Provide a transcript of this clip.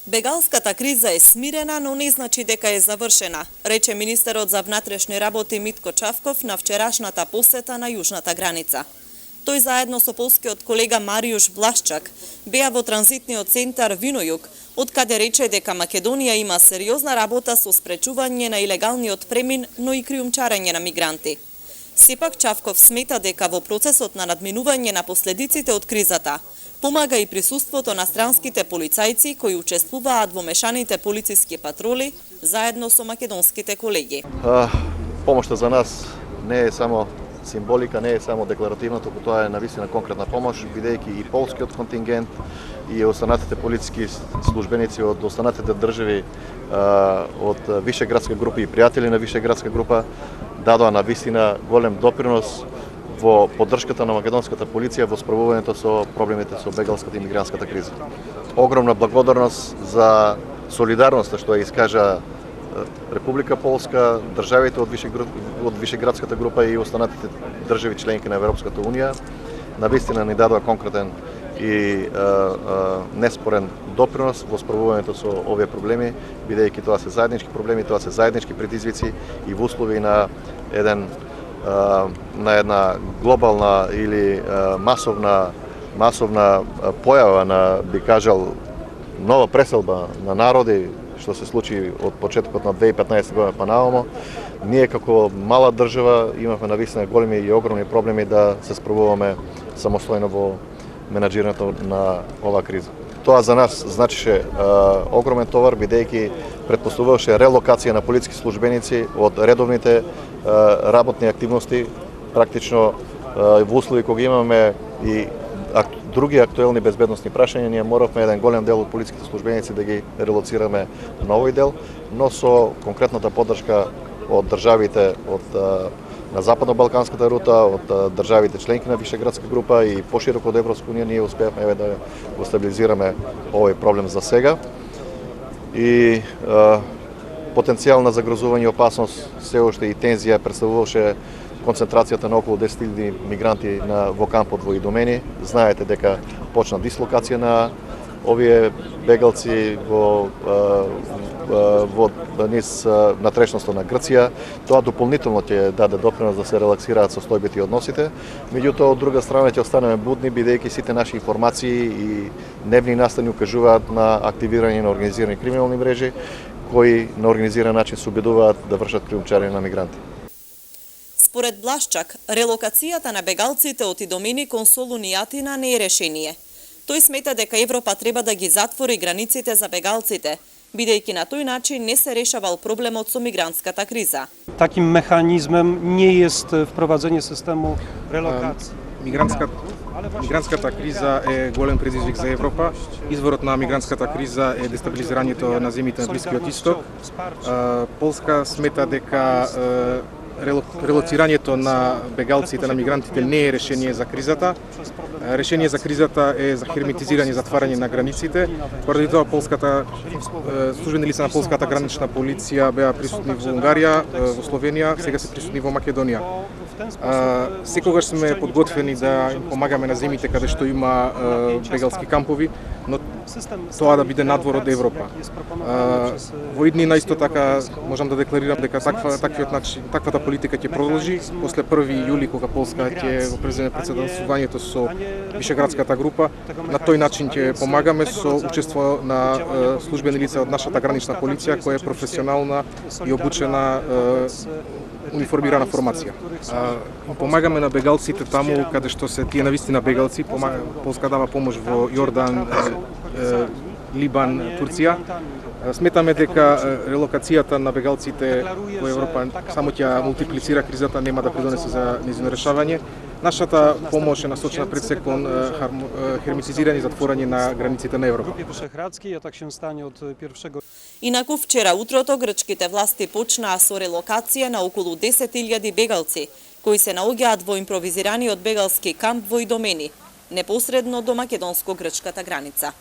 Бегалската криза е смирена, но не значи дека е завршена, рече министерот за внатрешни работи Митко Чавков на вчерашната посета на јужната граница. Тој заедно со полскиот колега Мариуш Блашчак беа во транзитниот центар Винојуг, од каде рече дека Македонија има сериозна работа со спречување на илегалниот премин, но и криумчарење на мигранти. Сепак Чавков смета дека во процесот на надминување на последиците од кризата помага и присуството на странските полицајци кои учествуваат во мешаните полициски патроли заедно со македонските колеги. Помошта за нас не е само символика, не е само декларативна, туку тоа е навистина конкретна помош, бидејќи и полскиот контингент и останатите полициски службеници од останатите држави од Вишеградска група и пријатели на Вишеградска група дадоа навистина голем допринос во поддршката на македонската полиција во справувањето со проблемите со бегалската и мигрантската криза. Огромна благодарност за солидарноста што ја искажа Република Полска, државите од Вишеградската група и останатите држави членки на Европската унија. Навистина ни дадоа конкретен и неспорен допринос во справувањето со овие проблеми, бидејќи тоа се заеднички проблеми, тоа се заеднички предизвици и во услови на една глобална или масовна појава на, би кажал, нова преселба на народи, што се случи од почетокот на 2015 година па наомо. Ние како мала држава имавме навистина големи и огромни проблеми да се справуваме самостојно во менаџирањето на оваа криза. Тоа за нас значише огромен товар, бидејќи претпоставуваше релокација на полициски службеници од редовните работни активности, практично во услови кога имаме и други актуелни безбедносни прашања, ние моравме еден голем дел од полициските службеници да ги релоцираме на овој дел, но со конкретната поддршка од државите на западно-балканската рута, од државите членки на Вишеградска група и пошироко од Европска унија, ние успеавме да го стабилизираме овој проблем за сега. И потенцијал на загрозување и опасност се уште и тензија представуваше концентрацијата на околу 10.000 мигранти во кампот во Идомени. Знаете дека почна дислокација на овие бегалци во низ натрешноста на Грција. Тоа дополнително ќе даде допринос да се релаксираат состојбите и односите. Меѓутоа, од друга страна ќе останеме будни, бидејќи сите наши информации и дневни настани укажуваат на активирање на организирани криминални мрежи кои на организиран начин се обидуваат да вршат криумчарење на мигранти. Според Блашчак, релокацијата на бегалците од Идомени кон Солун и Атина не е решение. Тој смета дека Европа треба да ги затвори границите за бегалците, бидејќи на тој начин не се решавал проблемот со мигрантската криза. Takim mechanizmem nie jest wprowadzenie systemu relokacji. Мигрантската криза е голем предизвик за Европа. Изворот на мигрантската криза е дестабилизирањето на земјите на Блискиот Исток. Полска смета дека релоцирањето на бегалците, на мигрантите не е решение за кризата. Решение за кризата е за херметизирање, затварање на границите. Поради тоа службени лица на полската гранична полиција беа присутни во Унгарија, во Словенија, сега се присутни во Македонија. Секогаш сме подготвени да им помагаме на земјите каде што има бегалски кампови, но тоа да биде надвор од Европа. Во иднина исто така можам да декларирам дека таквата политика ќе продолжи после 1 јули кога Полска ќе го преземе претседателствувањето со Вишеградската група. На тој начин ќе помагаме со учество на службени лица од нашата гранична полиција која е професионална и обучена униформирана формација. Помагаме на бегалците таму каде што се тие навистина бегалци. Полска дава помош во Јордан, Либан, Турција. Сметаме дека релокацијата на бегалците во Европа само ќе мултиплицира кризата, нема да придонесе за нејзино решавање. Нашата помош е насочена пред се кон херметизирање и затворање на границите на Европа. Инаку вчера утрото грчките власти почнаа со релокација на околу 10.000 бегалци, кои се наоѓаат во импровизираниот бегалски камп во Идомени, непосредно до македонско-грчката граница.